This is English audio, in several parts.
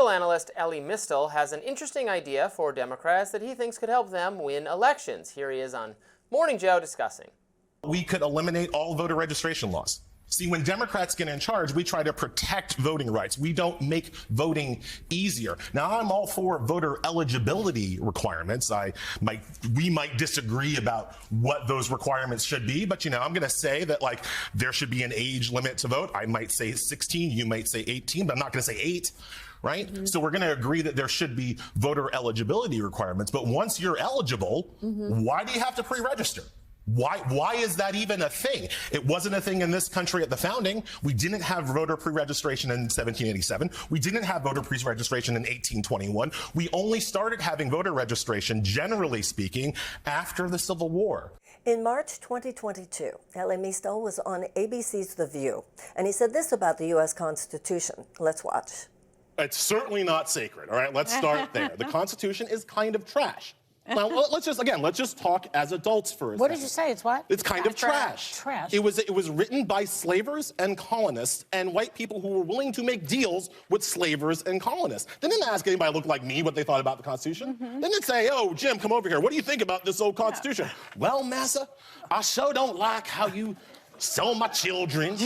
Political analyst Elie Mystal has an interesting idea for Democrats that he thinks could help them win elections. Here he is on Morning Joe discussing. We could eliminate all voter registration laws. See, when Democrats get in charge, we try to protect voting rights. We don't make voting easier. Now, I'm all for voter eligibility requirements. We might disagree about what those requirements should be, but I'm going to say that there should be an age limit to vote. I might say 16, you might say 18, but I'm not going to say 8. Right? Mm-hmm. So we're going to agree that there should be voter eligibility requirements. But once you're eligible, why do you have to pre-register? Why is that even a thing? It wasn't a thing in this country at the founding. We didn't have voter pre-registration in 1787. We didn't have voter pre-registration in 1821. We only started having voter registration, generally speaking, after the Civil War. In March 2022, Elie Mystal was on ABC's The View, and he said this about the U.S. Constitution. Let's watch. It's certainly not sacred, all right? Let's start there. The Constitution is kind of trash. Now, let's just talk as adults for a second. What did you say? It's what? It's kind of trash. Trash. It was written by slavers and colonists and white people who were willing to make deals with slavers and colonists. They didn't ask anybody who looked like me what they thought about the Constitution. They didn't say, "Oh, Jim, come over here. What do you think about this old Constitution?" Yeah. "Well, massa, I sure don't like how you sell my children."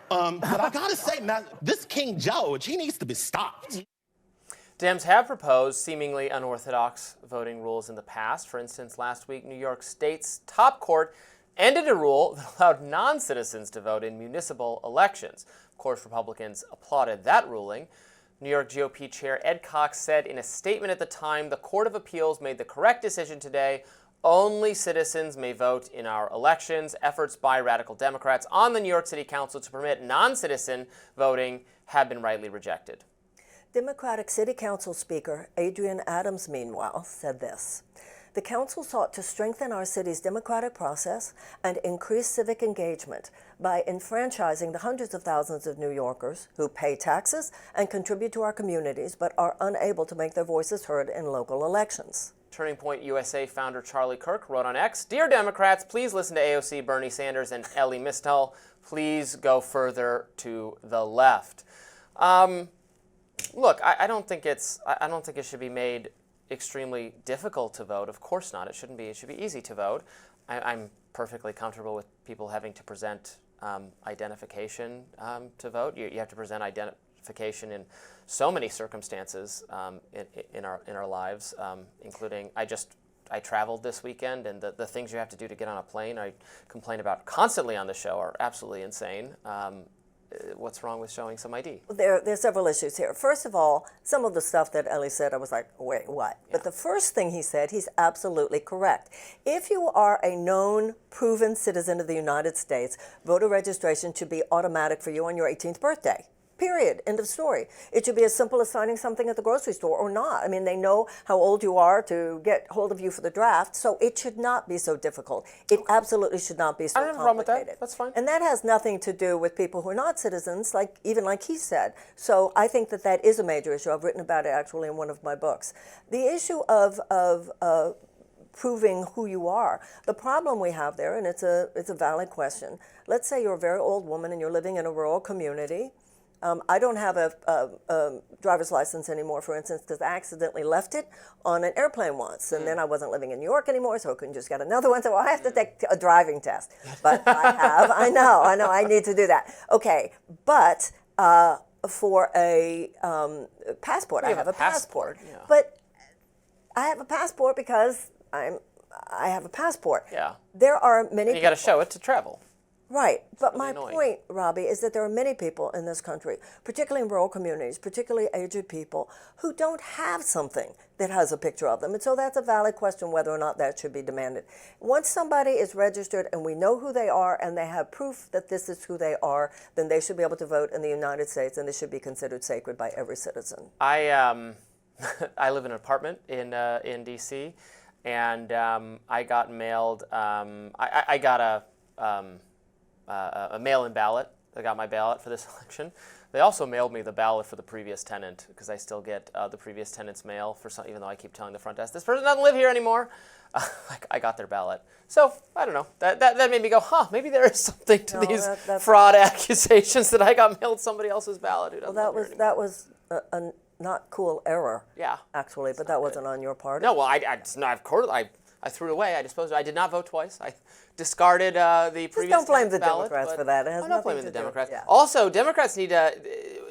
But I gotta say, man, this King George, he needs to be stopped. Dems have proposed seemingly unorthodox voting rules in the past. For instance, last week, New York State's top court ended a rule that allowed non-citizens to vote in municipal elections. Of course, Republicans applauded that ruling. New York GOP Chair Ed Cox said in a statement at the time, "The Court of Appeals made the correct decision today. Only citizens may vote in our elections." Efforts by radical Democrats on the New York City Council to permit non-citizen voting have been rightly rejected. Democratic City Council Speaker Adrienne Adams, meanwhile, said this: "The council sought to strengthen our city's democratic process and increase civic engagement by enfranchising the hundreds of thousands of New Yorkers who pay taxes and contribute to our communities but are unable to make their voices heard in local elections." Turning Point USA founder Charlie Kirk wrote on X, "Dear Democrats, please listen to AOC, Bernie Sanders, and Elie Mystal. Please go further to the left." Look, I don't think it should be made extremely difficult to vote. Of course not. It shouldn't be. It should be easy to vote. I'm perfectly comfortable with people having to present identification to vote. You have to present identification in so many circumstances in our lives, including I traveled this weekend, and the things you have to do to get on a plane, I complain about constantly on the show, are absolutely insane. What's wrong with showing some ID? There's several issues here. First of all, some of the stuff that Elie said, I was like, wait, what? Yeah. But the first thing he said, he's absolutely correct. If you are a known, proven citizen of the United States, voter registration should be automatic for you on your 18th birthday. Period. End of story. It should be as simple as signing something at the grocery store or not. I mean, they know how old you are to get hold of you for the draft, so it should not be so difficult. It absolutely should not be so complicated. I don't have a problem with that. That's fine. And that has nothing to do with people who are not citizens, even like he said. So I think that is a major issue. I've written about it actually in one of my books. The issue of proving who you are. The problem we have there, and it's a valid question. Let's say you're a very old woman and you're living in a rural community. I don't have a driver's license anymore, for instance, because I accidentally left it on an airplane once. And then I wasn't living in New York anymore, so I couldn't just get another one. So I have to take a driving test. But I know, I need to do that. Okay, but for a passport, I have a passport. Yeah. But I have a passport because I have a passport. Yeah. There are many. You got to show it to travel. Right, but my point, Robby, is that there are many people in this country, particularly in rural communities, particularly aged people, who don't have something that has a picture of them. And so that's a valid question whether or not that should be demanded. Once somebody is registered and we know who they are and they have proof that this is who they are, then they should be able to vote in the United States, and they should be considered sacred by every citizen. I live in an apartment in D.C., and I got mailed, I got a mail-in ballot. I got my ballot for this election. They also mailed me the ballot for the previous tenant, because I still get the previous tenant's mail for some, even though I keep telling the front desk, this person doesn't live here anymore. I got their ballot. So, I don't know. That made me go, maybe there is something to these fraud accusations that I got mailed somebody else's ballot who doesn't live here anymore. That was not cool error. Yeah. Actually, but that wasn't on your part. No, well, I threw it away. I disposed of it. I did not vote twice. I discarded the previous don't blame the ballot, Democrats but for that. It has I'm not nothing blaming to the do- Democrats. yeah. Also, Democrats need to.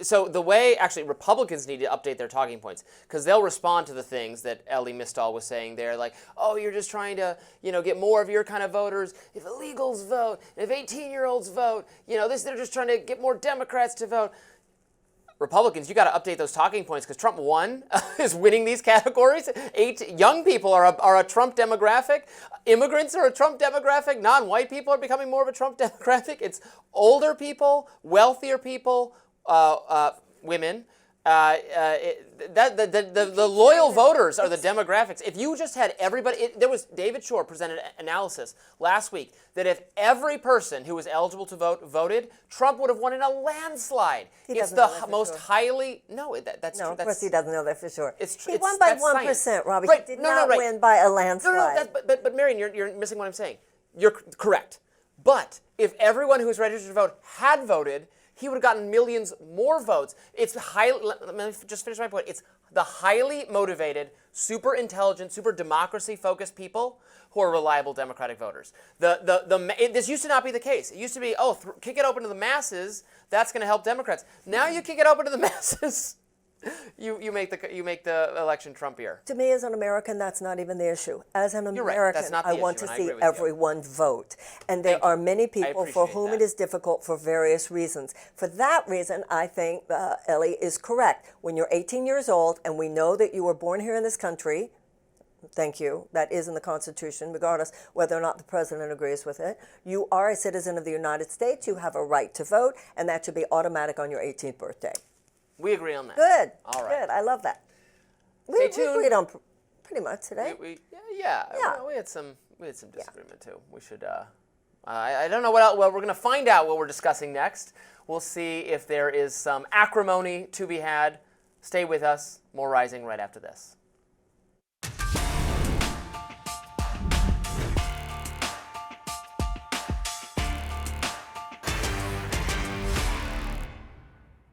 So the way, actually, Republicans need to update their talking points because they'll respond to the things that Elie Mystal was saying there, like, oh, you're just trying to, get more of your kind of voters. If illegals vote, if 18-year-olds vote, they're just trying to get more Democrats to vote. Republicans, you got to update those talking points because Trump is winning these categories. Young people are a Trump demographic. Immigrants are a Trump demographic. Non-white people are becoming more of a Trump demographic. It's older people, wealthier people, women. The loyal voters are the demographics. If you just had everybody, David Shore presented an analysis last week that if every person who was eligible to vote voted, Trump would have won in a landslide. It's the most highly that's No, true. of course he doesn't know that for sure. He It's- won by that's 1%, science. Robbie. Right. He did No, not right. win by a landslide. But Marianne, you're missing what I'm saying. You're correct. But if everyone who was registered to vote had voted, he would have gotten millions more votes. Let me just finish my point. It's the highly motivated, super intelligent, super democracy-focused people who are reliable Democratic voters. This used to not be the case. It used to be, kick it open to the masses. That's going to help Democrats. Now you kick it open to the masses. You make the election Trumpier. To me, as an American, that's not even the issue. As an You're right. American, That's not the I want issue, to and I see agree with you. everyone vote. And there are many people for appreciate whom that. it is difficult for various reasons. For that reason, I think Elie is correct. When you're 18 years old and we know that you were born here in this country, thank you, that is in the Constitution, regardless whether or not the president agrees with it, you are a citizen of the United States, you have a right to vote, and that should be automatic on your 18th birthday. We agree on that. Good. All right. Good. I love that. Stay We tuned. agreed on pretty much today. Yeah. Yeah. We had some disagreement too. We should. I don't know what else. Well, we're going to find out what we're discussing next. We'll see if there is some acrimony to be had. Stay with us. More Rising right after this.